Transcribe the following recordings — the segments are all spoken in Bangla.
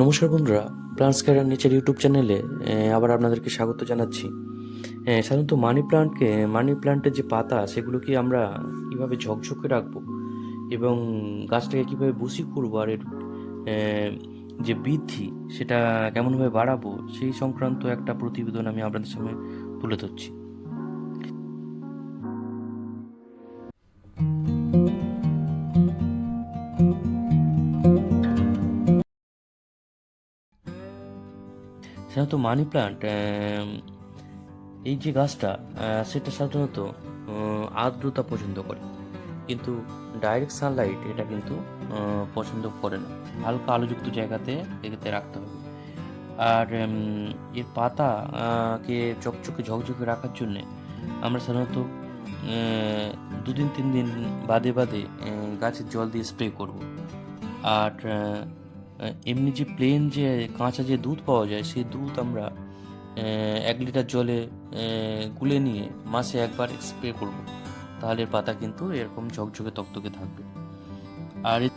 নমস্কার বন্ধুরা, প্লান্টস কেয়ার নেচার ইউটিউব চ্যানেলে আবার আপনাদেরকে স্বাগত জানাচ্ছি। সাধারণত মানি প্লান্টের যে পাতা সেগুলোকে আমরা কিভাবে ঝকঝকে রাখবো এবং গাছটাকে কিভাবে বুশি করবো আর এর আহ, যে বৃদ্ধি সেটা কেমনভাবে বাড়াবো সেই সংক্রান্ত একটা প্রতিবেদন আমি আপনাদের সামনে তুলে ধরছি। সাধারণত মানি প্লান্ট এই যে গাছটা সেটা সাধারণত আর্দ্রতা পছন্দ করে, কিন্তু ডাইরেক্ট সানলাইট এটা কিন্তু পছন্দ করে না। হালকা আলোযুক্ত জায়গাতে এটাতে রাখতে হবে। আর এর পাতা কে চকচকে ঝকঝকে রাখার জন্যে আমরা সাধারণত 2 দিন 3 দিন বাদে বাদে গাছের জল দিয়ে স্প্রে করব। আর এমনি যে প্লেন যে কাঁচা যে দুধ পাওয়া যায় সেই দুধ আমরা 1 লিটার জলে গুলে নিয়ে মাসে একবার স্প্রে করব। তাহলে এর পাতা কিন্তু এরকম ঝকঝকে তকতকে থাকবে। আর এর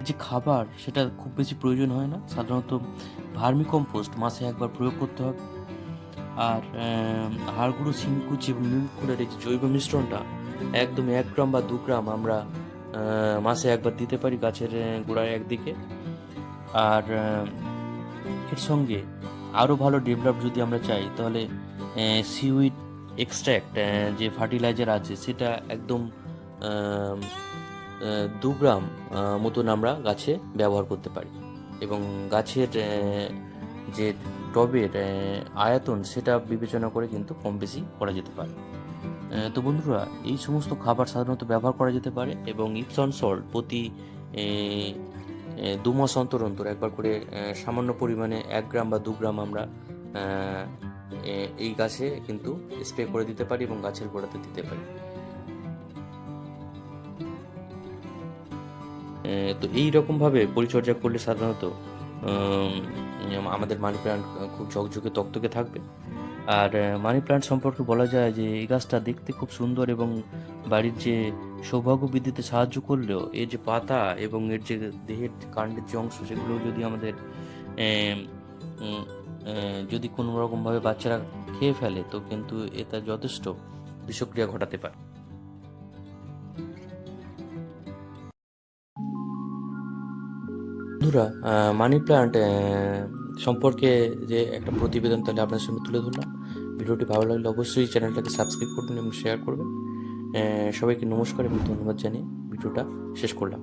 যে খাবার সেটা খুব বেশি প্রয়োজন হয় না, সাধারণত ভার্মি কম্পোস্ট মাসে একবার প্রয়োগ করতে হবে। আর হাড় গুঁড়ো, শিংকুচি এবং নিমখোলের এই যে জৈব মিশ্রণটা একদম 1 গ্রাম বা 2 গ্রাম আমরা মাসে একবার দিতে পারি গাছের গোড়ায় একদিকে। আর এর সঙ্গে আরও ভালো ডেভেলপ যদি আমরা চাই তাহলে সিউইড এক্সট্র্যাক্ট যে ফার্টিলাইজার আছে সেটা একদম 2 গ্রাম মতন আমরা গাছে ব্যবহার করতে পারি। এবং গাছের যে টবের আয়তন সেটা বিবেচনা করে কিন্তু কম বেশি করা যেতে পারে। তো বন্ধুরা, এই সমস্ত খাবার সাধারণত ব্যবহার করা যেতে পারে এবং ইপসন সল্ট প্রতি 2 মাস অন্তর অন্তর একবার করে সামান্য পরিমাণে 1 গ্রাম বা 2 গ্রাম আমরা এই গাছে কিন্তু স্প্রে করে দিতে পারি এবং গাছের গোড়াতে দিতে পারি। তো এই রকমভাবে পরিচর্যা করলে সাধারণত আমাদের মানি প্ল্যান্ট খুব ঝকঝকে তকতকে থাকবে। আর মানি প্ল্যান্ট সম্পর্কে বলা যায় যে এই গাছটা দেখতে খুব সুন্দর এবং বাড়ির যে সৌভাগ্য বৃদ্ধিতে সাহায্য করলেও এর যে পাতা এবং এর যে দেহের কাণ্ডের যে অংশ সেগুলো যদি আমাদের আহ, উম, যদি কোনো রকমভাবে বাচ্চারা খেয়ে ফেলে তো কিন্তু এটা যথেষ্ট বিষক্রিয়া ঘটাতে পারে। বন্ধুরা, মানি প্ল্যান্ট সম্পর্কে যে একটা প্রতিবেদন তাহলে আপনার সামনে তুলে ধরলাম। ভিডিওটি ভালো লাগলে অবশ্যই চ্যানেলটাকে সাবস্ক্রাইব করবেন এবং শেয়ার করবেন। সবাইকে নমস্কার এবং ধন্যবাদ জানিয়ে ভিডিওটা শেষ করলাম।